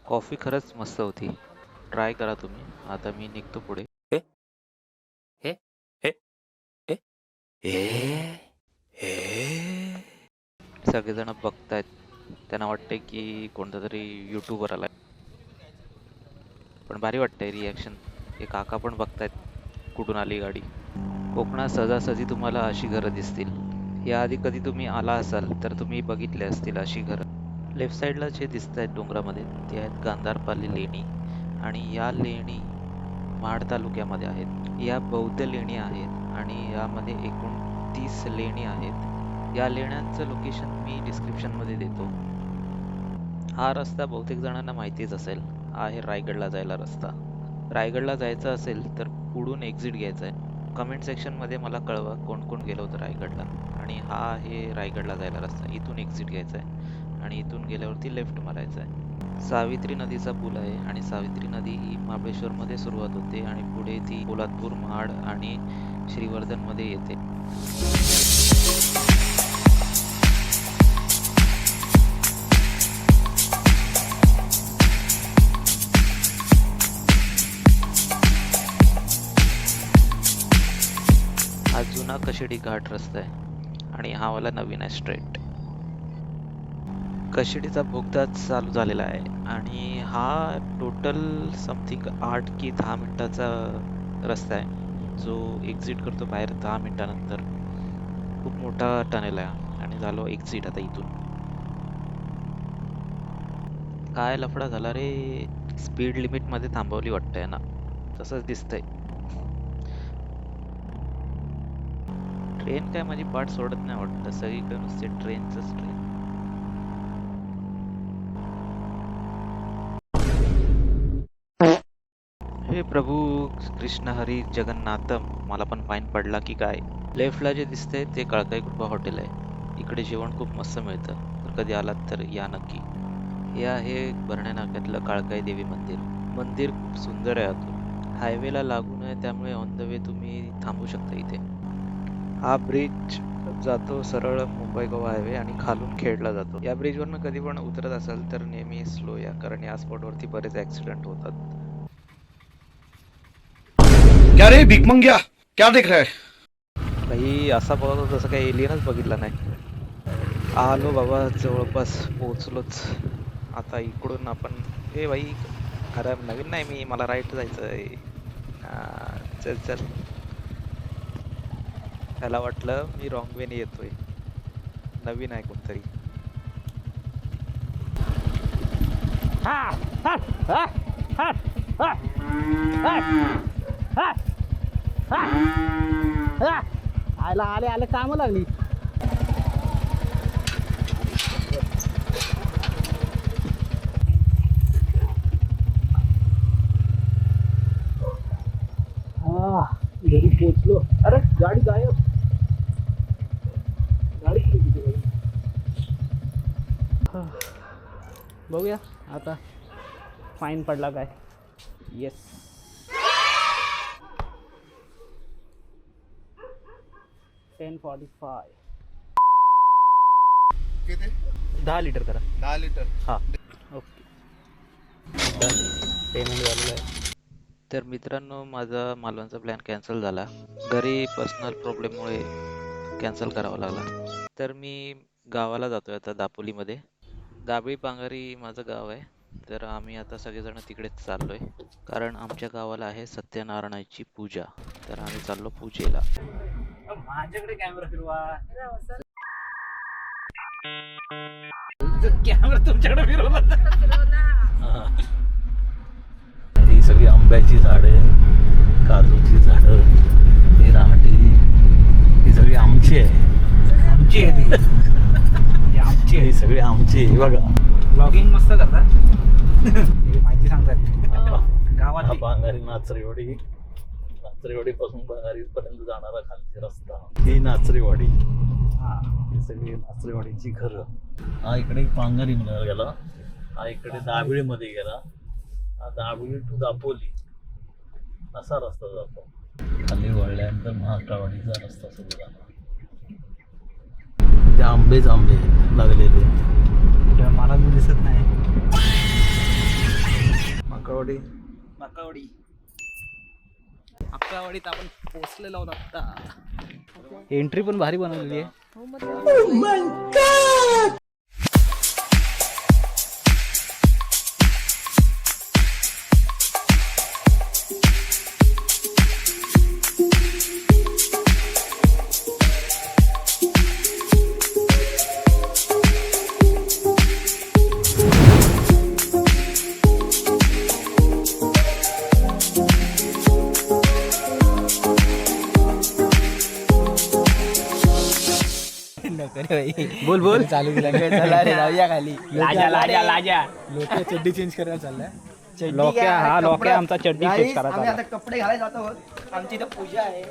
Coffee खरंच मस्त होती. ट्राय करा तुम्ही. आता मी निघतो पुढे. हे हे हे हे हे हे सगळेजण बघतायत. त्यांना वाटतंय की कोणता तरी यूट्यूबर आलाय. पण भारी वाटतंय रिॲक्शन. हे काका पण बघतायत कुठून आली गाडी. कोकणात सहजासहजी तुम्हाला अशी घरं दिसतील. याआधी कधी तुम्ही आला असाल तर तुम्ही बघितले असतील अशी घरं. लेफ्ट साईडला जे दिसत आहेत डोंगरामध्ये ते आहेत गांधारपाली लेणी आणि या लेणी महाड तालुक्यामध्ये आहेत. या बौद्ध लेणी आहेत आणि यामध्ये एकूण 30 लेणी आहेत. या लेण्यांचं लोकेशन मी डिस्क्रिप्शनमध्ये देतो. हा रस्ता बहुतेक जणांना माहितीच असेल. हा आहे रायगडला जायला रस्ता. रायगडला जायचं असेल तर पुढून एक्झिट घ्यायचा आहे. कमेंट सेक्शनमध्ये मला कळवा कोण कोण गेलं होतं रायगडला. आणि हा आहे रायगडला जायला रस्ता. इथून एक्झिट घ्यायचा आहे आणि इथून गेल्यावरती लेफ्ट मारायचा आहे. सावित्री नदीचा पूल आहे आणि सावित्री नदी ही महाबळेश्वरमध्ये सुरुवात होते आणि पुढे ती पोलादपूर, महाड आणि श्रीवर्धनमध्ये येते. हा जुना कशिडी घाट रस्ता आहे आणि हा वाला नवीन आहे स्ट्रेट. कशिडीचा बोगदा चालू झालेला आहे आणि हा टोटल समथिंग 8 की 10 मिनिटाचा रस्ता आहे जो एक्झिट करतो बाहेर 10 मिनिटानंतर. खूप मोठा टनेल आहे आणि झालो एक्झिट आता इथून. काय लफडा झाला रे. स्पीड लिमिट मध्ये थांबवली वाटतंय ना, तसंच दिसतंय. ट्रेन काय माझी पाठ सोडत नाही वाटतं. सगळीकडे नुसते ट्रेनच ट्रेन. हे प्रभू कृष्ण हरी जगन्नाथम. मला पण फाईन पडला की काय. लेफ्टला जे दिसतंय ते काळकाई कृपा हॉटेल आहे. इकडे जेवण खूप मस्त मिळतं. तर कधी आलात तर या नक्की. हे आहे भरण्या नाक्यातलं काळकाई देवी मंदिर. मंदिर खूप सुंदर आहे आतून. हायवेला लागून आहे त्यामुळे ऑन द वे तुम्ही थांबू शकता इथे. हा ब्रिज जातो सरळ मुंबई गोवा हायवे आणि खालून खेडला जातो. या ब्रिजवरनं कधी पण उतरत असाल तर नेहमी स्लो या, कारण या स्पॉटवरती बरेच ऍक्सिडेंट होतात. क्या रे भिकमंग्या, क्या देख रहा है? काही असा बघत होता तसं काही एलियनच बघितला नाही. आलो बाबा, जवळपास पोहोचलोच. आता इकडून आपण हे भाई, अरे नवीन नाही मी, मला राईट जायचं आहे. चल चल. त्याला वाटलं मी रॉंग वेने येतोय. नवीन आहे कोणतरी. आयला आले आले काम लागली. घरी पोचलो. अरे गाडी गायब. गाडी कुठे गेली? बघूया आता फाईन पडला काय. येस, 10:45. किती? 10 लिटर करा. 10 लिटर. हां, ओके. पेमेंट झालेलं आहे. तर मित्रांनो, माझा मालवणचा प्लॅन कॅन्सल झाला. घरी पर्सनल प्रॉब्लेममुळे कॅन्सल करावा लागला. तर मी गावाला जातोय आता दापोलीमध्ये. दाबळी पांगारी माझं गाव आहे. तर आम्ही आता सगळेजण तिकडेच चाललोय कारण आमच्या गावाला आहे सत्यनारायणाची पूजा. तर आम्ही चाललो पूजेला. माझ्याकडे कॅमेरा फिरवा. कॅमेरा तुमच्याकडे फिरवला. ही सगळी आंब्याची झाडे, काजूची झाडं, ही राहटी, ही सगळी आमची आहे. आमची आहे ती. ही आमची आहे. ही सगळी आमची आहे. बघा, ब्लॉगिंग मस्त करतात. ही माहिती सांगतात गावात. हा पांगारी नाचरेवाडी. नाचरेवाडी पासून पांगारी पर्यंत जाणारा खालची रस्ता. ही नाचरेवाडी. ही सगळी नाचरेवाडीची घरं. हा इकडे पांगारी मध्ये गेला, हा इकडे दाबिळीमध्ये गेला, हा दाबिळी टू दापोली असा रस्ता जातो. खाली वळल्यानंतर महाकाळवाडीचा रस्ता सुरू झाला. ते आंबेच आंबे लागलेले. मला दिसत नाही. माकळवाडी माकळवाडीत आपण पोचलेलो आहोत आता. एंट्री पण भारी बनवलेली आहे. बोल बोल चालू जाऊया खाली. लाजा लोक्या चड्डी चेंज करायला चाललाय. लोक्या आमचा चड्डी चेंज करायचा. आता कपडे घालायला जातो. आमची इथं पूजा आहे.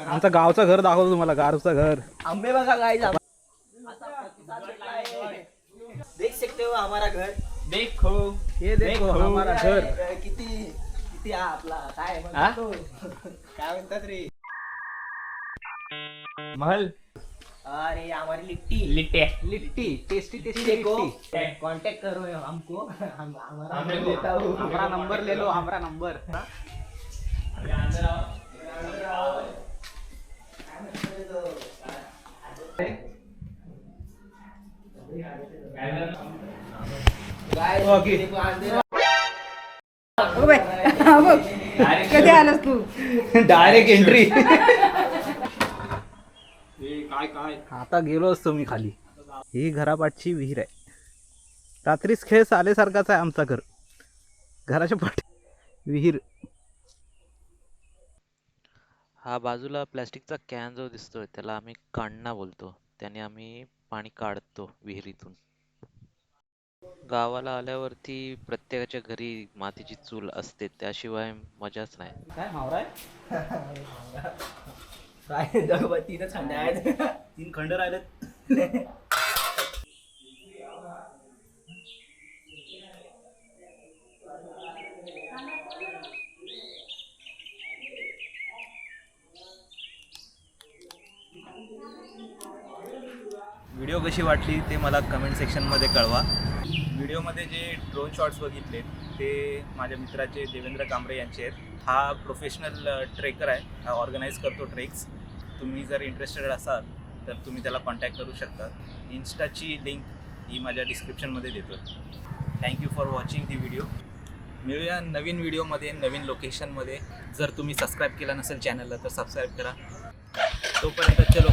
आमचं गावचं घर दाखवतो तुम्हाला. गावचं घर. आंबे बघा गाईज. देख सकते हो हमारा घर. देखो ये देखो हमारा घर. किती किती हा आपला काय म्हणतो काय म्हणतात रे महल अरे हमारी लिट्टी लिट्टी टेस्टी टेस्टी देखो लिट्टी. कांटेक्ट करो हमको हमारा हमारा नंबर ले लो. हमारा नंबर. कधी आलास तू? Direct entry. आता गेलो असतो मी खाली. ही घरापाठची विहीर आहे. रात्रीच खेळ सालेसारखाच आहे आमचा घर. घराच्या पाठी विहीर. हा बाजूला प्लॅस्टिकचा कॅन जो दिसतोय त्याला आम्ही कांडणा बोलतो. त्याने आम्ही पाणी काढतो विहिरीतून. गावाला आल्यावरती प्रत्येकाच्या घरी मातीची चूल असते, त्याशिवाय मजाच नाही. काय मावराय? काय जगभर तीनच खंड आहेत. 3 खंड राहिलेत. व्हिडिओ कशी वाटली ते मला कमेंट सेक्शनमध्ये कळवा. व्हिडिओमध्ये जे ड्रोन शॉट्स बघितले ते माझ्या मित्राचे देवेंद्र कांबरे यांचे आहेत. हा प्रोफेशनल ट्रेकर आहे. हा ऑर्गनाईज करतो ट्रेक्स. तुम्ही जर इंटरेस्टेड असाल तर तुम्ही त्याला कॉन्टॅक्ट करू शकता. इन्स्टाची लिंक ही माझ्या डिस्क्रिप्शनमध्ये देतो. Thank you for watching the video. मिळूया नवीन व्हिडिओमध्ये नवीन लोकेशनमध्ये. जर तुम्ही सबस्क्राईब केला नसेल चॅनलला तर सबस्क्राईब करा. तोपर्यंत चलो